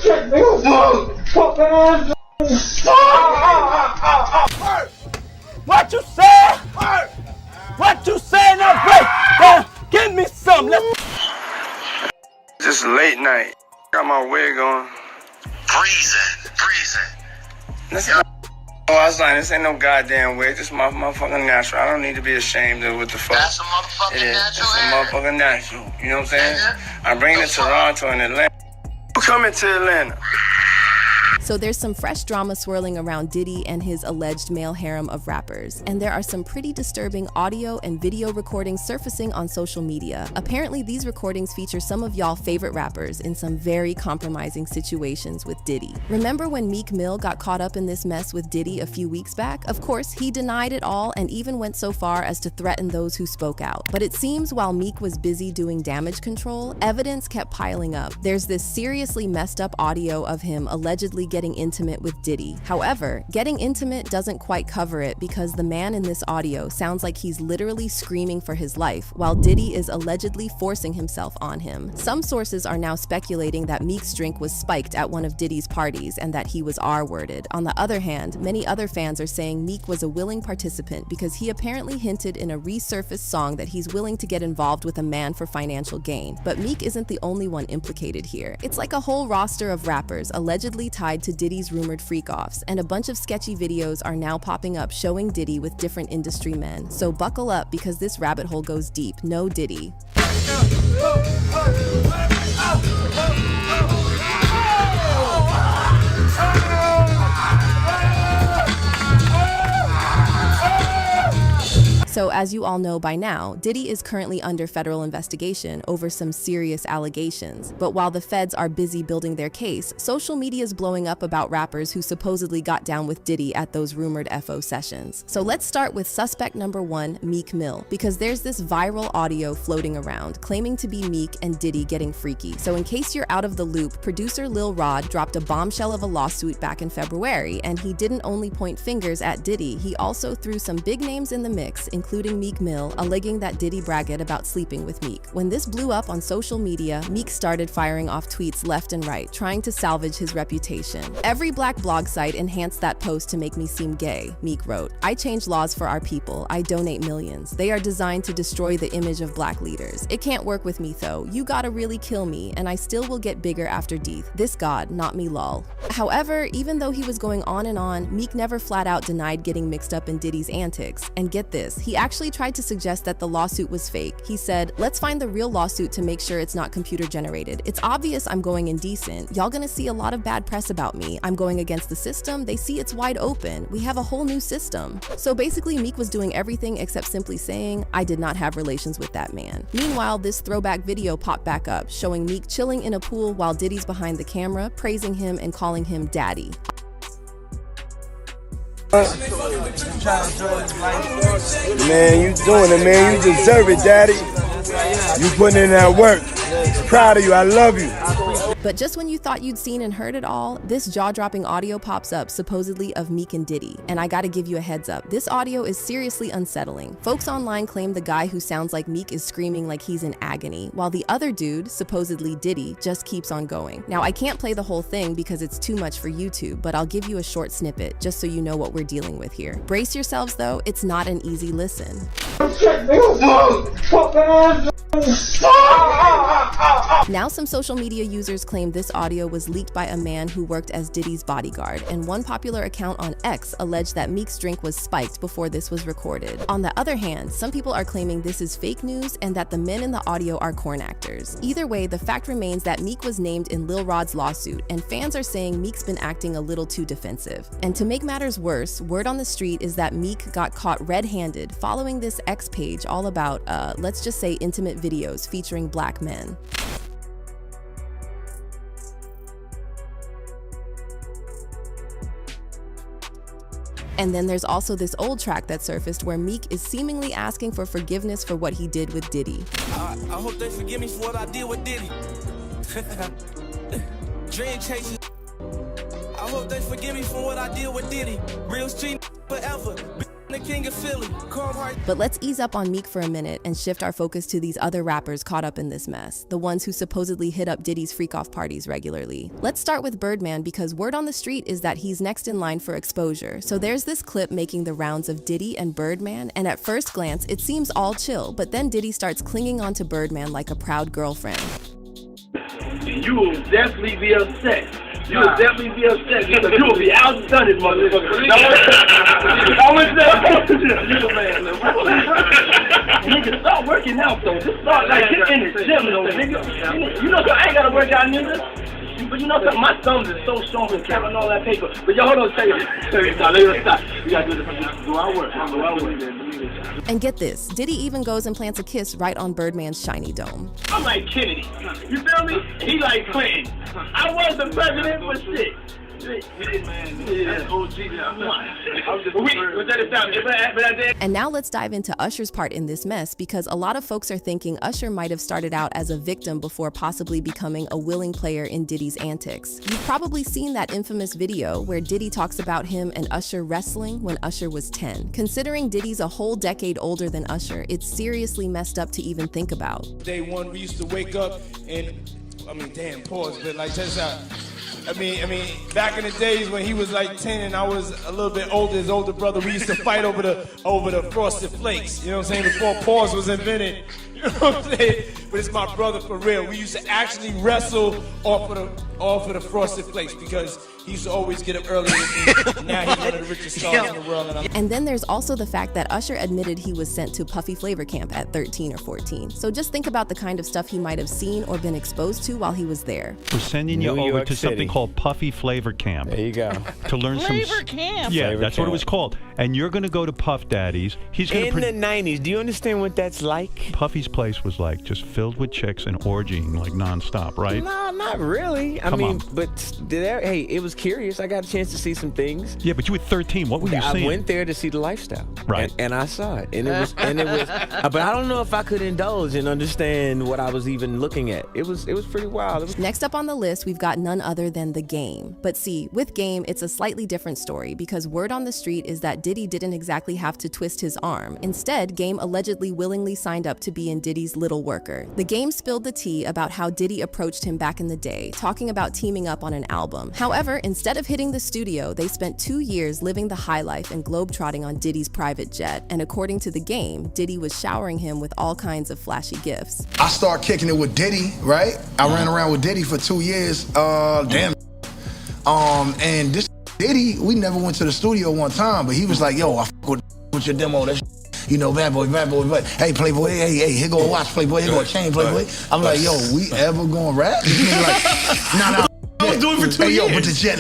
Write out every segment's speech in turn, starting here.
What you say? What you say now, break? Give me some. Let's. Just late night. Got my wig on. Breezing. I was like, this ain't no goddamn wig. This is my motherfucking natural. I don't need to be ashamed of what the fuck. That's a motherfucking natural. It's a motherfucking natural. You know what I'm saying? I'm bringing it to Toronto and Atlanta. I'm coming to Atlanta. So there's some fresh drama swirling around Diddy and his alleged male harem of rappers. And there are some pretty disturbing audio and video recordings surfacing on social media. Apparently, these recordings feature some of y'all favorite rappers in some very compromising situations with Diddy. Remember when Meek Mill got caught up in this mess with Diddy a few weeks back? Of course, he denied it all and even went so far as to threaten those who spoke out. But it seems while Meek was busy doing damage control, evidence kept piling up. There's this seriously messed up audio of him allegedly getting intimate with Diddy. However, getting intimate doesn't quite cover it because the man in this audio sounds like he's literally screaming for his life while Diddy is allegedly forcing himself on him. Some sources are now speculating that Meek's drink was spiked at one of Diddy's parties and that he was R-worded. On the other hand, many other fans are saying Meek was a willing participant because he apparently hinted in a resurfaced song that he's willing to get involved with a man for financial gain. But Meek isn't the only one implicated here. It's like a whole roster of rappers allegedly tied to Diddy's rumored freak-offs, and a bunch of sketchy videos are now popping up showing Diddy with different industry men. So buckle up because this rabbit hole goes deep. No Diddy. So as you all know by now, Diddy is currently under federal investigation over some serious allegations. But while the feds are busy building their case, social media is blowing up about rappers who supposedly got down with Diddy at those rumored FO sessions. So let's start with suspect number 1, Meek Mill, because there's this viral audio floating around claiming to be Meek and Diddy getting freaky. So in case you're out of the loop, producer Lil Rod dropped a bombshell of a lawsuit back in February, and he didn't only point fingers at Diddy, he also threw some big names in the mix, including Meek Mill, alleging that Diddy bragged about sleeping with Meek. When this blew up on social media, Meek started firing off tweets left and right, trying to salvage his reputation. Every black blog site enhanced that post to make me seem gay, Meek wrote. I change laws for our people. I donate millions. They are designed to destroy the image of black leaders. It can't work with me though. You gotta really kill me, and I still will get bigger after Deeth. This God, not me lol. However, even though he was going on and on, Meek never flat out denied getting mixed up in Diddy's antics. And get this, he actually tried to suggest that the lawsuit was fake. He said, let's find the real lawsuit to make sure it's not computer generated. It's obvious I'm going indecent. Y'all gonna see a lot of bad press about me. I'm going against the system. They see it's wide open. We have a whole new system. So basically, Meek was doing everything except simply saying, I did not have relations with that man. Meanwhile, this throwback video popped back up, showing Meek chilling in a pool while Diddy's behind the camera, praising him and calling him daddy. Man, you doing it, man. You deserve it, daddy. You putting in that work. Proud of you. I love you. But just when you thought you'd seen and heard it all, this jaw-dropping audio pops up, supposedly of Meek and Diddy. And I gotta give you a heads up, this audio is seriously unsettling. Folks online claim the guy who sounds like Meek is screaming like he's in agony, while the other dude, supposedly Diddy, just keeps on going. Now, I can't play the whole thing because it's too much for YouTube, but I'll give you a short snippet, just so you know what we're dealing with here. Brace yourselves though, it's not an easy listen. Now some social media users claim this audio was leaked by a man who worked as Diddy's bodyguard, and one popular account on X alleged that Meek's drink was spiked before this was recorded. On the other hand, some people are claiming this is fake news and that the men in the audio are corn actors. Either way, the fact remains that Meek was named in Lil Rod's lawsuit, and fans are saying Meek's been acting a little too defensive. And to make matters worse, word on the street is that Meek got caught red-handed following this X page all about, let's just say intimate videos featuring black men. And then there's also this old track that surfaced where Meek is seemingly asking for forgiveness for what he did with Diddy. I hope they forgive me for what I did with Diddy. Dream chasing. I hope they forgive me for what I did with Diddy. Real street forever. the king of Philly. But let's ease up on Meek for a minute and shift our focus to these other rappers caught up in this mess, the ones who supposedly hit up Diddy's freak-off parties regularly. Let's start with Birdman because word on the street is that he's next in line for exposure. So there's this clip making the rounds of Diddy and Birdman, and at first glance, it seems all chill, but then Diddy starts clinging onto Birdman like a proud girlfriend. You will definitely be upset. You will definitely be upset because you will be outdone, motherfucker. Nigga, start working out though. Just start like get in the gym though, nigga. You know something? I ain't gotta work out, nigga. But you know something? My thumbs is so strong from carrying all that paper. But yo, hold on, tell you, stop. We gotta do our work. And get this, Diddy even goes and plants a kiss right on Birdman's shiny dome. I'm like Kennedy. You feel me? He like Clinton. I was the president, but shit. And now let's dive into Usher's part in this mess because a lot of folks are thinking Usher might have started out as a victim before possibly becoming a willing player in Diddy's antics. You've probably seen that infamous video where Diddy talks about him and Usher wrestling when Usher was 10. Considering Diddy's a whole decade older than Usher, it's seriously messed up to even think about. Day one, we used to wake up and, pause, but like, check this out. I mean, back in the days when he was like 10 and I was a little bit older, his older brother, we used to fight over the Frosted Flakes. You know what I'm saying? Before pause was invented. You know what I'm saying? But it's my brother for real. We used to actually wrestle off of the Frosted Flakes because he used to always get up early with me. Now he's one of the richest stars in the world. And then there's also the fact that Usher admitted he was sent to Puffy Flavor Camp at 13 or 14. So just think about the kind of stuff he might have seen or been exposed to while he was there. We're sending you over to something called Puffy Flavor Camp. There you go. To learn Flavor Camp. Yeah, Flavor that's Camp. what it was called. And you're going to go to Puff Daddy's. He's going In the 90s, do you understand what that's like? Puffy's place was like just filled with chicks and orgying like nonstop, right? No, not really. Come on. But hey, it was curious. I got a chance to see some things. Yeah, but you were 13. What were you seeing? I went there to see the lifestyle, right? And I saw it, and it was, but I don't know if I could indulge and understand what I was even looking at. It was pretty wild. Next up on the list, we've got none other than The Game. But see, with Game, it's a slightly different story because word on the street is that Diddy didn't exactly have to twist his arm. Instead, Game allegedly willingly signed up to be in Diddy's little worker. The Game spilled the tea about how Diddy approached him back in the day, talking about teaming up on an album. However, instead of hitting the studio, they spent 2 years living the high life and globetrotting on Diddy's private jet. And according to The Game, Diddy was showering him with all kinds of flashy gifts. I started kicking it with Diddy, right? I ran around with Diddy for 2 years. And this Diddy, we never went to the studio one time, but he was like, yo, I fuck with your demo. That you know, bad boy, but hey, Playboy, hey, here go a watch, Playboy, here go a chain, Playboy. I'm like, yo, we ever gonna rap? Like, nah. I was doing it for 2 years. Yo, but the jet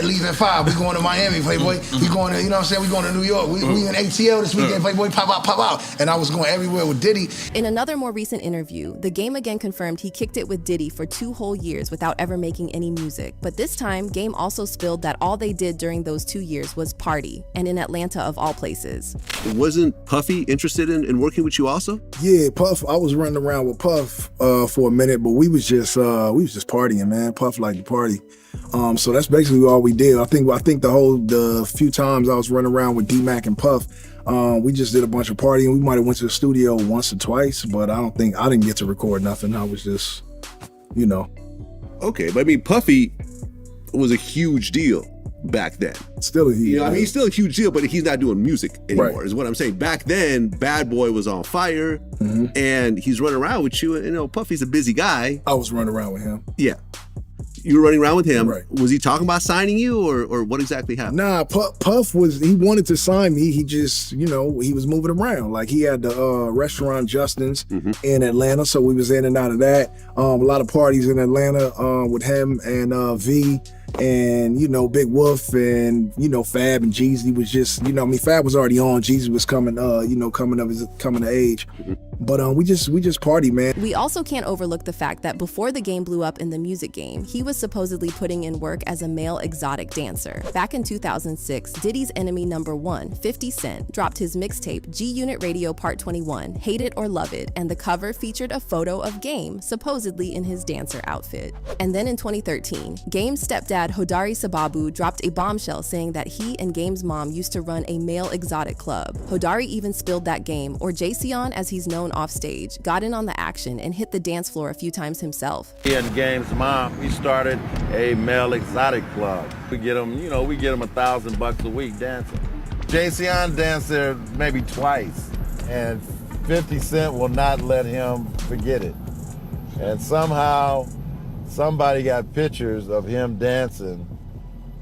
leave at 5. We going to Miami, Playboy. We going to, you know what I'm saying? We going to New York. We in ATL this weekend, Playboy. Pop out. And I was going everywhere with Diddy. In another more recent interview, The Game again confirmed he kicked it with Diddy for 2 whole years without ever making any music. But this time, Game also spilled that all they did during those 2 years was party, and in Atlanta of all places. Wasn't Puffy interested in working with you also? Yeah, Puff. I was running around with Puff for a minute, but we was just partying, man. Puff liked to party. So that's basically all we did. I think the few times I was running around with D-Mac and Puff, we just did a bunch of partying. We might have went to the studio once or twice, but I didn't get to record nothing. I was just, you know. Okay, but I mean, Puffy was a huge deal back then. Still a huge deal. I mean, he's still a huge deal, but he's not doing music anymore, right, is what I'm saying. Back then, Bad Boy was on fire, and he's running around with you. And, you know, Puffy's a busy guy. I was running around with him. Yeah. You were running around with him. Right. Was he talking about signing you, or what exactly happened? Nah, Puff he wanted to sign me. He just, you know, he was moving around. Like, he had the restaurant Justin's in Atlanta, so we was in and out of that. A lot of parties in Atlanta with him and V and, you know, Big Wolf and, you know, Fab and Jeezy was just, you know, I mean, Fab was already on. Jeezy was coming of age. But we just party, man. We also can't overlook the fact that before The Game blew up in the music game, he was supposedly putting in work as a male exotic dancer. Back in 2006, Diddy's enemy number 1, 50 Cent, dropped his mixtape G-Unit Radio Part 21, Hate It or Love It, and the cover featured a photo of Game, supposedly in his dancer outfit. And then in 2013, Game's stepdad dad, Hodari Sababu, dropped a bombshell saying that he and Game's mom used to run a male exotic club. Hodari even spilled that Game, or Jayceon as he's known offstage, got in on the action and hit the dance floor a few times himself. He and Game's mom, we started a male exotic club. We get him, you know, we get him $1,000 a week dancing. Jayceon danced there maybe twice, and 50 Cent will not let him forget it. And somehow, somebody got pictures of him dancing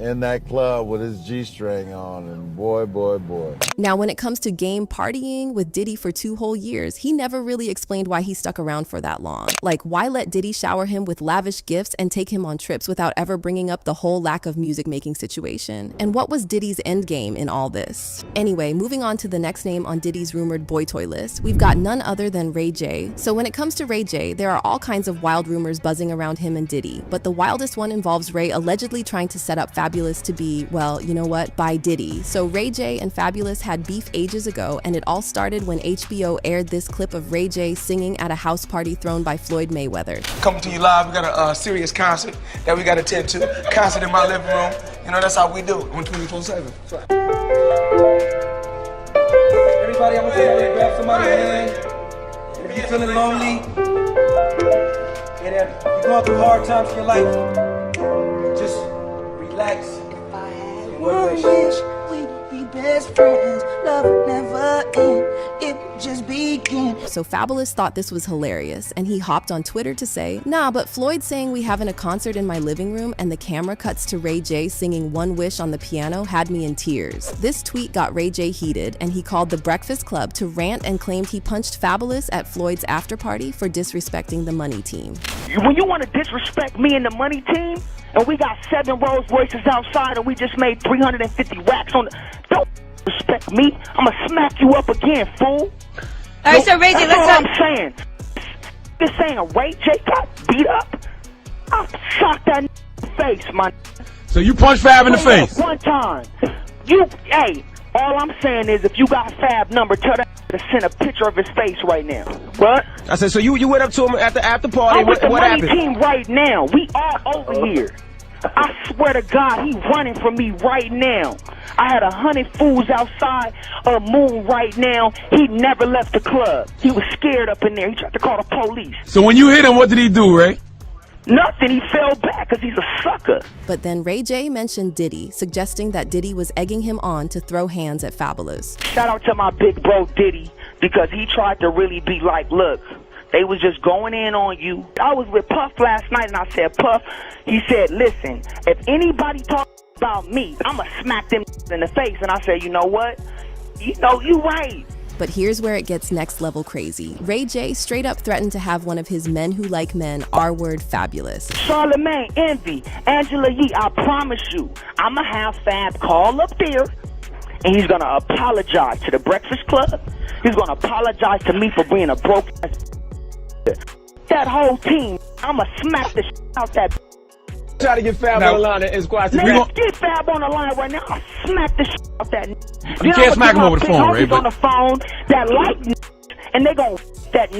in that club with his G-string on, and boy, boy, boy. Now, when it comes to Game partying with Diddy for 2 whole years, he never really explained why he stuck around for that long. Like, why let Diddy shower him with lavish gifts and take him on trips without ever bringing up the whole lack of music-making situation? And what was Diddy's end game in all this? Anyway, moving on to the next name on Diddy's rumored boy toy list, we've got none other than Ray J. So when it comes to Ray J, there are all kinds of wild rumors buzzing around him and Diddy, but the wildest one involves Ray allegedly trying to set up Fabulous to be, well, you know what, by Diddy. So Ray J and Fabulous had beef ages ago, and it all started when HBO aired this clip of Ray J singing at a house party thrown by Floyd Mayweather. Coming to you live, we got a serious concert that we got to attend to. Concert in my living room. You know, that's how we do it. On 24/7. Everybody, I want somebody to grab somebody's hand. If you're feeling lonely, and if you're going through hard times in your life, just relax. If I had one wish, we'd be best friends. Love would never end. It would just begin. So Fabulous thought this was hilarious, and he hopped on Twitter to say, nah, but Floyd saying we having a concert in my living room and the camera cuts to Ray J singing One Wish on the piano had me in tears. This tweet got Ray J heated, and he called the Breakfast Club to rant and claimed he punched Fabulous at Floyd's after party for disrespecting the Money Team. When you want to disrespect me and the Money Team, and we got 7 Rolls Royces outside and we just made 350 racks on the... Don't respect me. I'm going to smack you up again, fool. All right, so Ray J, that's all I'm saying. This saying Ray J got beat up. I'll shock that in the face, man. So you punched Fab in the face? One time. Hey, all I'm saying is if you got Fab number, tell that to send a picture of his face right now. What? I said, so you went up to him at the after party. I'm with the what Money happened? Team right now. We all over here. I swear to God, he running from me right now. I had 100 fools outside of Moon right now. He never left the club. He was scared up in there. He tried to call the police. So when you hit him, what did he do, Ray? Nothing. He fell back because he's a sucker. But then Ray J mentioned Diddy, suggesting that Diddy was egging him on to throw hands at Fabulous. Shout out to my big bro Diddy, because he tried to really be like, look, they was just going in on you. I was with Puff last night, and I said, Puff, he said, listen, if anybody talks about me, I'm going to smack them in the face. And I said, you know what? You know, you right. But here's where it gets next level crazy. Ray J straight up threatened to have one of his Men Who Like Men R-word Fabulous. Charlamagne, Envy, Angela Yee, I promise you, I'm going to have Fab call up there, and he's going to apologize to the Breakfast Club. He's going to apologize to me for being a broke ass. That whole team, I'ma smack the shit out that. Try to get Fab on the line and squash. Let's get Fab on the line right now. I'll smack the shit out that. You can't smack him over the phone, Ray. On the phone, that light, and they gon' that.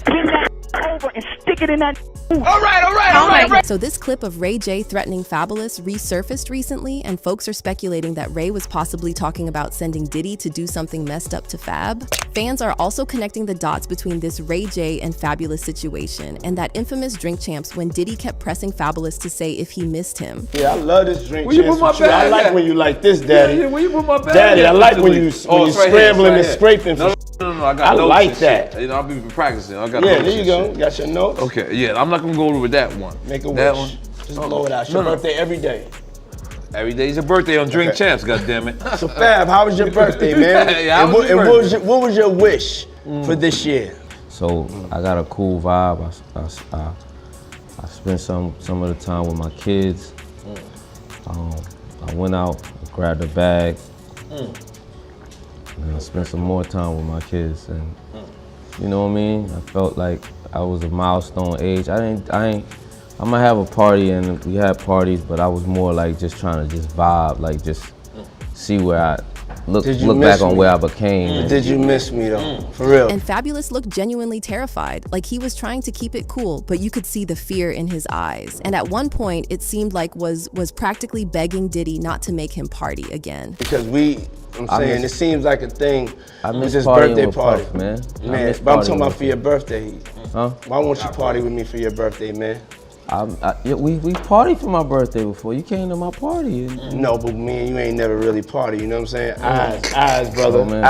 Bring that over and stick it in that. All right. So this clip of Ray J threatening Fabulous resurfaced recently, and folks are speculating that Ray was possibly talking about sending Diddy to do something messed up to Fab. Fans are also connecting the dots between this Ray J and Fabulous situation, and that infamous Drink Champs when Diddy kept pressing Fabulous to say if he missed him. Yeah, I love this Drink Where you Champs. put my bag I like at? when you like this, Daddy. Yeah, where you put my bag Daddy, at? I like when you scrambling and scraping. No, I got I notes like and that. shit. You know, I've been practicing. I got Yeah, notes there you and go. shit. Got your notes? Okay, yeah, I'm not gonna go over with that one. Make a that wish. one. Just blow it out. It's your birthday every day. Every day's your birthday on Drink Champs, goddammit. So Fab, how was your birthday, man? Yeah, how was your birthday? What was your wish for this year? So I got a cool vibe. I spent some of the time with my kids. I went out, grabbed a bag, and I spent some more time with my kids. And you know what I mean? I felt like I was a milestone age. I'm gonna have a party, and we had parties, but I was more like just trying to just vibe, like just see where look back on where I became. Did you miss me though? For real. And Fabulous looked genuinely terrified, like he was trying to keep it cool, but you could see the fear in his eyes. And at one point, it seemed like was practically begging Diddy not to make him party again. Because it seems like a thing. I miss his partying birthday with party, Puff, man. But I'm talking about for your birthday. Huh? Why won't you party with me for your birthday, man? We partied for my birthday before. You came to my party. No, but me and you ain't never really party, you know what I'm saying? Eyes, brother. Oh,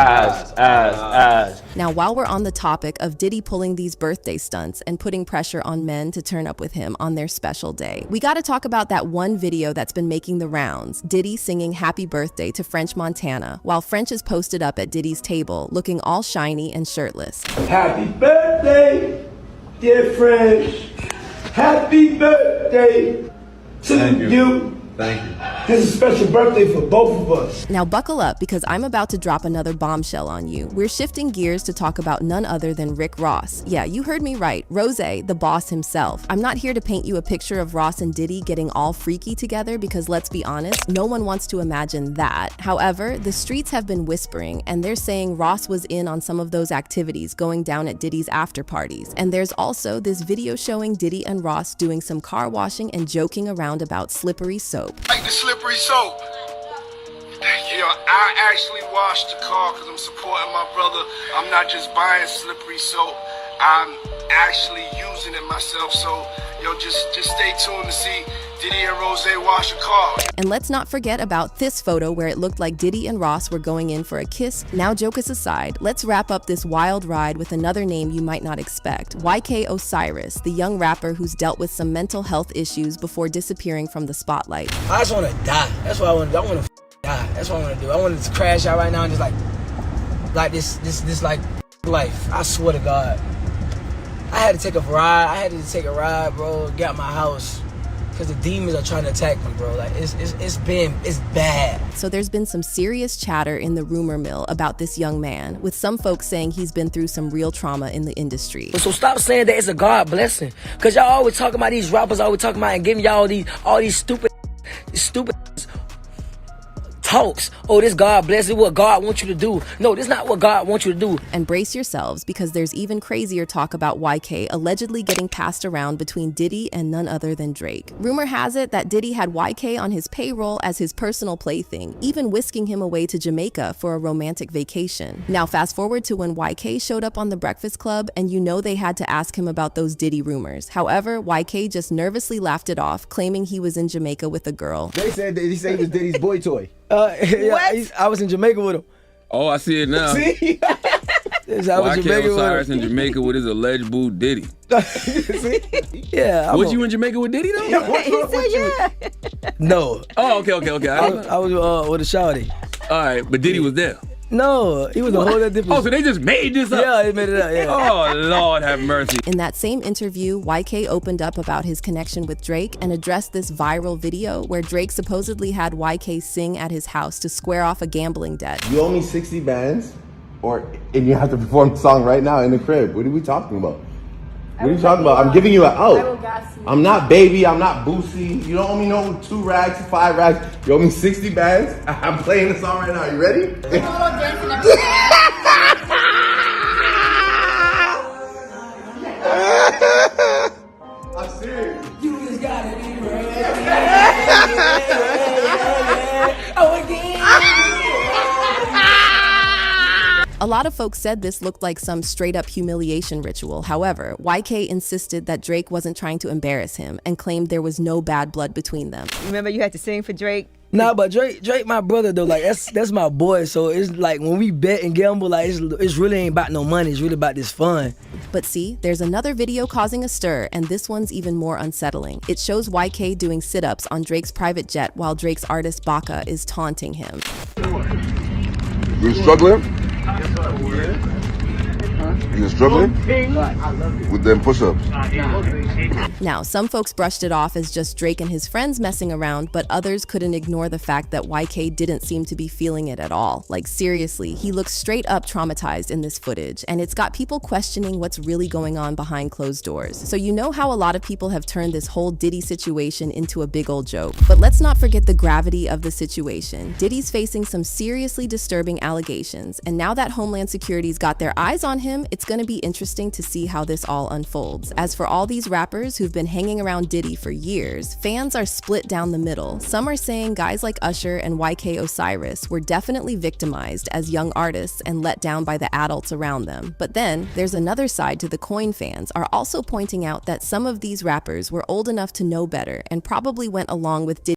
Eyes. Now, while we're on the topic of Diddy pulling these birthday stunts and putting pressure on men to turn up with him on their special day, we gotta talk about that one video that's been making the rounds, Diddy singing Happy Birthday to French Montana, while French is posted up at Diddy's table, looking all shiny and shirtless. Happy birthday, dear French. Happy birthday to you. Thank you. This is a special birthday for both of us. Now buckle up, because I'm about to drop another bombshell on you. We're shifting gears to talk about none other than Rick Ross. Yeah, you heard me right. Rose, the boss himself. I'm not here to paint you a picture of Ross and Diddy getting all freaky together, because let's be honest, no one wants to imagine that. However, the streets have been whispering, and they're saying Ross was in on some of those activities going down at Diddy's after parties. And there's also this video showing Diddy and Ross doing some car washing and joking around about slippery soap. Like the slippery soap. I actually washed the car because I'm supporting my brother. I'm not just buying slippery soap. I'm actually using it myself. So, just stay tuned to see Diddy and Rose wash a car. And let's not forget about this photo where it looked like Diddy and Ross were going in for a kiss. Now, jokes aside, let's wrap up this wild ride with another name you might not expect. YK Osiris, the young rapper who's dealt with some mental health issues before disappearing from the spotlight. I just want to die. That's what I want to do. I want to die. That's what I want to do. I want to crash out right now and just like this like life. I swear to God. I had to take a ride, bro, get out my house. Because the demons are trying to attack me, bro. Like, it's bad. So there's been some serious chatter in the rumor mill about this young man, with some folks saying he's been through some real trauma in the industry. So stop saying that it's a God blessing. Because y'all always talking about these rappers, always talking about and giving y'all all these stupid talks. Oh, this God bless it, what God wants you to do. No, this is not what God wants you to do. And brace yourselves, because there's even crazier talk about YK allegedly getting passed around between Diddy and none other than Drake. Rumor has it that Diddy had YK on his payroll as his personal plaything, even whisking him away to Jamaica for a romantic vacation. Now fast forward to when YK showed up on The Breakfast Club, and they had to ask him about those Diddy rumors. However, YK just nervously laughed it off, claiming he was in Jamaica with a girl. They said that he was Diddy's boy toy. I was in Jamaica with him. Oh, I see it now. See? YK Osiris in Jamaica with his alleged boo Diddy. See? Yeah. Was you in Jamaica with Diddy though? Yeah. No. Oh, okay. I was with a shawty. All right, but Diddy was there. No, he was a whole other different. Oh, so they just made this up? Yeah, they made it up, yeah. Oh, Lord have mercy. In that same interview, YK opened up about his connection with Drake and addressed this viral video where Drake supposedly had YK sing at his house to square off a gambling debt. You owe me 60 bands, and you have to perform the song right now in the crib. What are we talking about? What are you talking about? I'm giving you an out. I'm not Baby. I'm not Boosie. You don't owe me no 2 rags, 5 rags. You owe me 60 bands. I'm playing the song right now. You ready? I'm serious. You just gotta be ready. Oh, again. A lot of folks said this looked like some straight-up humiliation ritual. However, YK insisted that Drake wasn't trying to embarrass him and claimed there was no bad blood between them. Remember you had to sing for Drake? Nah, but Drake my brother though. Like that's my boy. So it's like when we bet and gamble, like it's really ain't about no money. It's really about this fun. But see, there's another video causing a stir, and this one's even more unsettling. It shows YK doing sit-ups on Drake's private jet while Drake's artist Baka is taunting him. You struggling? You struggling? With them push-ups. Now, some folks brushed it off as just Drake and his friends messing around, but others couldn't ignore the fact that YK didn't seem to be feeling it at all. Like, seriously, he looks straight up traumatized in this footage, and it's got people questioning what's really going on behind closed doors. So you know how a lot of people have turned this whole Diddy situation into a big old joke. But let's not forget the gravity of the situation. Diddy's facing some seriously disturbing allegations, and now that Homeland Security's got their eyes on him, it's gonna be interesting to see how this all unfolds. As for all these rappers who've been hanging around Diddy for years, fans are split down the middle. Some are saying guys like Usher and YK Osiris were definitely victimized as young artists and let down by the adults around them. But then, there's another side to the coin fans are also pointing out that some of these rappers were old enough to know better and probably went along with Diddy